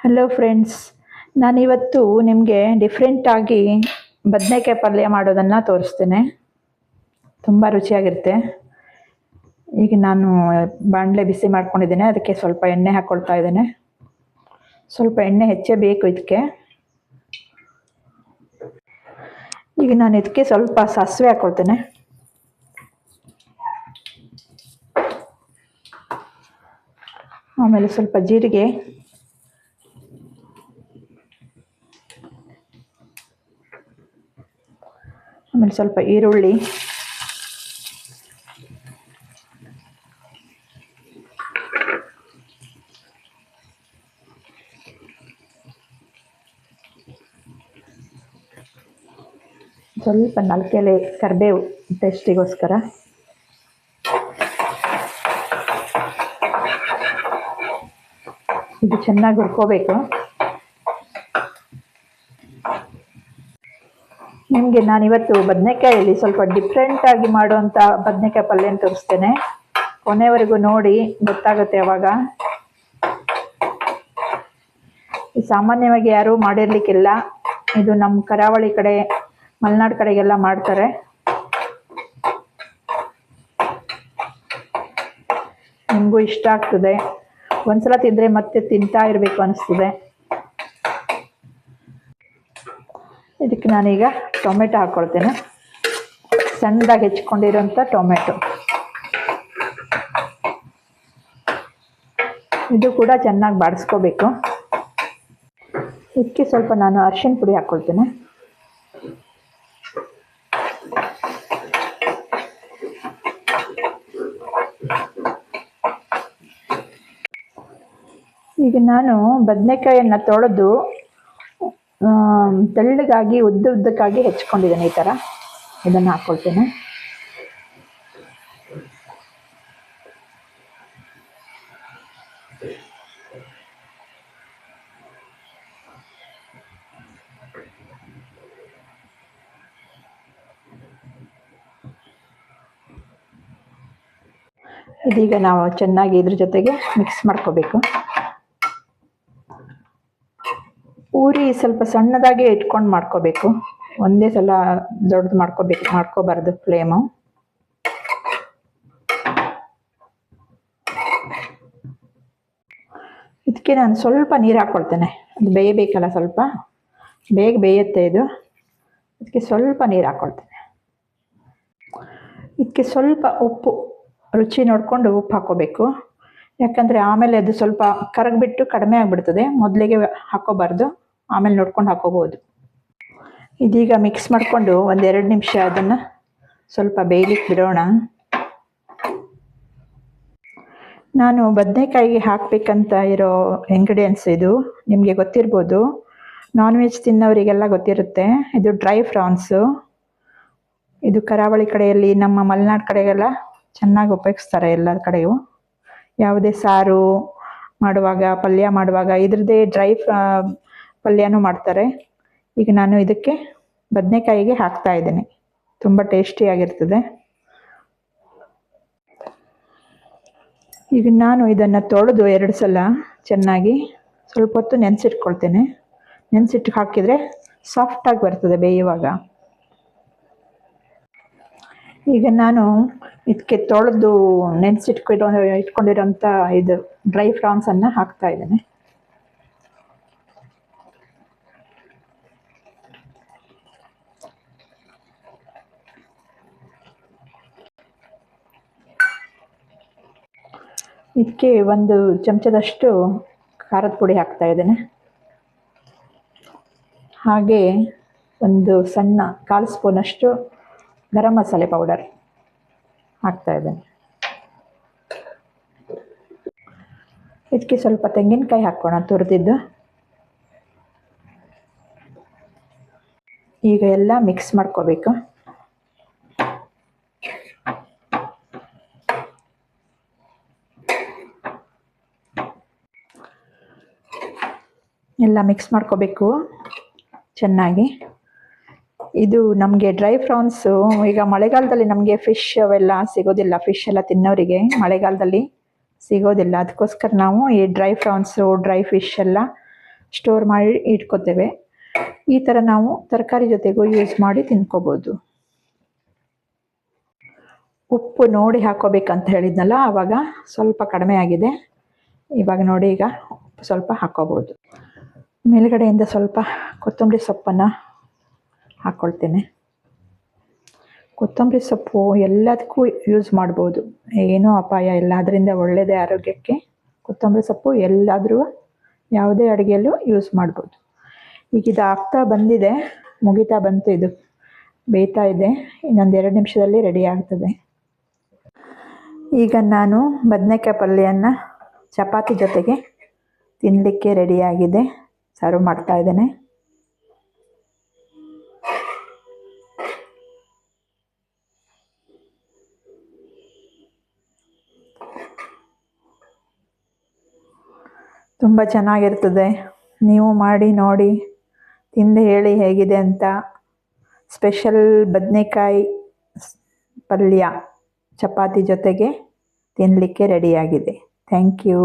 Hello friends, ನಾನಿವತ್ತು ನಿಮಗೆ ಡಿಫ್ರೆಂಟಾಗಿ ಬದನೆಕಾಯಿ ಪಲ್ಯ ಮಾಡೋದನ್ನು ತೋರಿಸ್ತೇನೆ. ತುಂಬ ರುಚಿಯಾಗಿರುತ್ತೆ. ಈಗ ನಾನು ಬಾಣಲೆ ಬಿಸಿ ಮಾಡ್ಕೊಂಡಿದ್ದೇನೆ, ಅದಕ್ಕೆ ಸ್ವಲ್ಪ ಎಣ್ಣೆ ಹಾಕ್ಕೊಳ್ತಾ ಇದ್ದೇನೆ. ಸ್ವಲ್ಪ ಎಣ್ಣೆ ಹೆಚ್ಚೇ ಬೇಕು ಇದಕ್ಕೆ. ಈಗ ನಾನು ಇದಕ್ಕೆ ಸ್ವಲ್ಪ ಸಾಸಿವೆ ಹಾಕ್ಕೊಳ್ತೇನೆ. ಆಮೇಲೆ ಸ್ವಲ್ಪ ಜೀರಿಗೆ, ಆಮೇಲೆ ಸ್ವಲ್ಪ ಈರುಳ್ಳಿ, ಸ್ವಲ್ಪ 4 ಎಲೆ ಕರಿಬೇವು ಟೇಸ್ಟಿಗೋಸ್ಕರ, ಇದು ಚೆನ್ನಾಗಿ ಹುರ್ಕೋಬೇಕು. ನಿಮಗೆ ನಾನಿವತ್ತು ಬದನೆಕಾಯಲ್ಲಿ ಸ್ವಲ್ಪ ಡಿಫ್ರೆಂಟಾಗಿ ಮಾಡುವಂಥ ಬದನೆಕಾಯಿ ಪಲ್ಯನ ತೋರಿಸ್ತೇನೆ. ಕೊನೆವರೆಗೂ ನೋಡಿ, ಗೊತ್ತಾಗುತ್ತೆ ಅವಾಗ. ಸಾಮಾನ್ಯವಾಗಿ ಯಾರೂ ಮಾಡಿರ್ಲಿಕ್ಕಿಲ್ಲ. ಇದು ನಮ್ಮ ಕರಾವಳಿ ಕಡೆ, ಮಲೆನಾಡು ಕಡೆಗೆಲ್ಲ ಮಾಡ್ತಾರೆ. ನಿಮಗೂ ಇಷ್ಟ ಆಗ್ತದೆ. ಒಂದ್ಸಲ ತಿಂದರೆ ಮತ್ತೆ ತಿಂತಾ ಇರಬೇಕು ಅನಿಸ್ತದೆ. ಇದಕ್ಕೆ ನಾನೀಗ ಟೊಮೆಟೊ ಹಾಕ್ಕೊಳ್ತೇನೆ, ಸಣ್ಣದಾಗಿ ಹೆಚ್ಕೊಂಡಿರೋಂಥ ಟೊಮೆಟೊ. ಇದು ಕೂಡ ಚೆನ್ನಾಗಿ ಬಾಡಿಸ್ಕೋಬೇಕು. ಇದಕ್ಕೆ ಸ್ವಲ್ಪ ನಾನು ಅರಿಶಿನ ಪುಡಿ ಹಾಕ್ಕೊಳ್ತೇನೆ. ಈಗ ನಾನು ಬದನೆಕಾಯನ್ನು ತೊಳೆದು ತೆಳ್ಳಗಾಗಿ ಉದ್ದಕ್ಕಾಗಿ ಹೆಚ್ಕೊಂಡಿದ್ದೇನೆ. ಈ ಥರ ಇದನ್ನು ಹಾಕ್ಕೊಳ್ತೇನೆ. ಇದೀಗ ನಾವು ಚೆನ್ನಾಗಿ ಇದ್ರ ಜೊತೆಗೆ ಮಿಕ್ಸ್ ಮಾಡ್ಕೋಬೇಕು. ಪೂರಿ ಸ್ವಲ್ಪ ಸಣ್ಣದಾಗಿ ಇಟ್ಕೊಂಡು ಮಾಡ್ಕೋಬೇಕು, ಒಂದೇ ಸಲ ದೊಡ್ಡದು ಮಾಡ್ಕೋಬಾರ್ದು ಫ್ಲೇಮು. ಇದಕ್ಕೆ ನಾನು ಸ್ವಲ್ಪ ನೀರು ಹಾಕ್ಕೊಳ್ತೇನೆ. ಅದು ಬೇಯಬೇಕಲ್ಲ, ಸ್ವಲ್ಪ ಬೇಗ ಬೇಯುತ್ತೆ ಇದು. ಇದಕ್ಕೆ ಸ್ವಲ್ಪ ನೀರು ಹಾಕ್ಕೊಳ್ತೇನೆ. ಇದಕ್ಕೆ ಸ್ವಲ್ಪ ಉಪ್ಪು, ರುಚಿ ನೋಡಿಕೊಂಡು ಉಪ್ಪು ಹಾಕ್ಕೋಬೇಕು. ಯಾಕಂದರೆ ಆಮೇಲೆ ಅದು ಸ್ವಲ್ಪ ಕರಗಿಬಿಟ್ಟು ಕಡಿಮೆ ಆಗಿಬಿಡ್ತದೆ. ಮೊದಲಿಗೆ ಹಾಕ್ಕೋಬಾರ್ದು, ಆಮೇಲೆ ನೋಡ್ಕೊಂಡು ಹಾಕ್ಕೋಬೋದು. ಇದೀಗ ಮಿಕ್ಸ್ ಮಾಡಿಕೊಂಡು 1-2 ನಿಮಿಷ ಅದನ್ನು ಸ್ವಲ್ಪ ಬೇಯಲಿಕ್ಕೆ ಬಿಡೋಣ. ನಾನು ಬದನೆಕಾಯಿಗೆ ಹಾಕಬೇಕಂತ ಇರೋ ಇಂಗ್ರೀಡಿಯೆಂಟ್ಸ್ ಇದು ನಿಮಗೆ ಗೊತ್ತಿರ್ಬೋದು. ನಾನ್ ವೆಜ್ ತಿನ್ನೋರಿಗೆಲ್ಲ ಗೊತ್ತಿರುತ್ತೆ. ಇದು ಡ್ರೈ ಫ್ರಾನ್ಸು. ಇದು ಕರಾವಳಿ ಕಡೆಯಲ್ಲಿ, ನಮ್ಮ ಮಲೆನಾಡು ಕಡೆಗೆಲ್ಲ ಚೆನ್ನಾಗಿ ಉಪಯೋಗಿಸ್ತಾರೆ. ಎಲ್ಲ ಕಡೆಯೂ ಯಾವುದೇ ಸಾರು ಮಾಡುವಾಗ, ಪಲ್ಯ ಮಾಡುವಾಗ ಇದ್ರದ್ದೇ ಡ್ರೈ ಪಲ್ಯನೂ ಮಾಡ್ತಾರೆ. ಈಗ ನಾನು ಇದಕ್ಕೆ ಬದನೆಕಾಯಿಗೆ ಹಾಕ್ತಾ ಇದ್ದೇನೆ. ತುಂಬ ಟೇಸ್ಟಿಯಾಗಿರ್ತದೆ. ಈಗ ನಾನು ಇದನ್ನು ತೊಳೆದು 2 ಸಲ ಚೆನ್ನಾಗಿ ಸ್ವಲ್ಪ ಹೊತ್ತು ನೆನೆಸಿಟ್ಕೊಳ್ತೇನೆ. ನೆನೆಸಿಟ್ಟು ಹಾಕಿದರೆ ಸಾಫ್ಟಾಗಿ ಬರ್ತದೆ ಬೇಯುವಾಗ. ಈಗ ನಾನು ಇದಕ್ಕೆ ತೊಳೆದು ಇಟ್ಕೊಂಡಿರೋಂಥ ಇದು ಡ್ರೈ ಫ್ರಾನ್ಸನ್ನು ಹಾಕ್ತಾ ಇದ್ದೇನೆ. ಇದಕ್ಕೆ 1 ಚಮಚದಷ್ಟು ಖಾರದ ಪುಡಿ ಹಾಕ್ತಾ ಇದ್ದೇನೆ. ಹಾಗೆ ಒಂದು ಸಣ್ಣ 1/4 ಸ್ಪೂನಷ್ಟು ಗರಂ ಮಸಾಲೆ ಪೌಡರ್ ಹಾಕ್ತಾ ಇದ್ದೇನೆ. ಇದಕ್ಕೆ ಸ್ವಲ್ಪ ತೆಂಗಿನಕಾಯಿ ಹಾಕೋಣ, ತುರಿದಿದ್ದು. ಈಗ ಎಲ್ಲ ಮಿಕ್ಸ್ ಮಾಡ್ಕೋಬೇಕು. ಎಲ್ಲ ಮಿಕ್ಸ್ ಮಾಡ್ಕೋಬೇಕು ಚೆನ್ನಾಗಿ. ಇದು ನಮಗೆ ಡ್ರೈ ಫ್ರಾನ್ಸು ಈಗ ಮಳೆಗಾಲದಲ್ಲಿ ನಮಗೆ ಫಿಶ್ ಅವೆಲ್ಲ ಸಿಗೋದಿಲ್ಲ. ಫಿಶ್ ಎಲ್ಲ ತಿನ್ನೋರಿಗೆ ಮಳೆಗಾಲದಲ್ಲಿ ಸಿಗೋದಿಲ್ಲ. ಅದಕ್ಕೋಸ್ಕರ ನಾವು ಈ ಡ್ರೈ ಫ್ರಾನ್ಸು, ಡ್ರೈ ಫಿಶ್ ಎಲ್ಲ ಸ್ಟೋರ್ ಮಾಡಿ ಇಟ್ಕೋತೇವೆ. ಈ ಥರ ನಾವು ತರಕಾರಿ ಜೊತೆಗೂ ಯೂಸ್ ಮಾಡಿ ತಿನ್ಕೋಬೋದು. ಉಪ್ಪು ನೋಡಿ ಹಾಕ್ಕೋಬೇಕಂತ ಹೇಳಿದ್ನಲ್ಲ, ಆವಾಗ ಸ್ವಲ್ಪ ಕಡಿಮೆ ಆಗಿದೆ. ಇವಾಗ ನೋಡಿ, ಈಗ ಉಪ್ಪು ಸ್ವಲ್ಪ ಹಾಕ್ಕೋಬೋದು. ಮೇಲುಗಡೆಯಿಂದ ಸ್ವಲ್ಪ ಕೊತ್ತಂಬರಿ ಸೊಪ್ಪನ್ನು ಹಾಕ್ಕೊಳ್ತೇನೆ. ಕೊತ್ತಂಬರಿ ಸೊಪ್ಪು ಎಲ್ಲದಕ್ಕೂ ಯೂಸ್ ಮಾಡ್ಬೋದು, ಏನೂ ಅಪಾಯ ಇಲ್ಲ. ಅದರಿಂದ ಒಳ್ಳೆಯದೇ ಆರೋಗ್ಯಕ್ಕೆ. ಕೊತ್ತಂಬರಿ ಸೊಪ್ಪು ಎಲ್ಲಾದರೂ ಯಾವುದೇ ಅಡುಗೆಯಲ್ಲೂ ಯೂಸ್ ಮಾಡ್ಬೋದು. ಈಗ ಇದು ಆಗ್ತಾ ಬಂದಿದೆ, ಮುಗಿತಾ ಬಂತು, ಇದು ಬೇಯ್ತಾ ಇದೆ. ಇನ್ನೊಂದು 2 ನಿಮಿಷದಲ್ಲಿ ರೆಡಿ ಆಗ್ತದೆ. ಈಗ ನಾನು ಬದನೆಕಾಯಿ ಪಲ್ಯವನ್ನು ಚಪಾತಿ ಜೊತೆಗೆ ತಿನ್ನಲಿಕ್ಕೆ ರೆಡಿಯಾಗಿದೆ. ಸರ್ವ್ ಮಾಡ್ತಾ ಇದ್ದೇನೆ. ತುಂಬ ಚೆನ್ನಾಗಿರ್ತದೆ. ನೀವು ಮಾಡಿ ನೋಡಿ, ತಿಂದು ಹೇಳಿ ಹೇಗಿದೆ ಅಂತ. ಸ್ಪೆಷಲ್ ಬದನೆಕಾಯಿ ಪಲ್ಯ ಚಪಾತಿ ಜೊತೆಗೆ ತಿನ್ನಲಿಕ್ಕೆ ರೆಡಿಯಾಗಿದೆ. Thank you.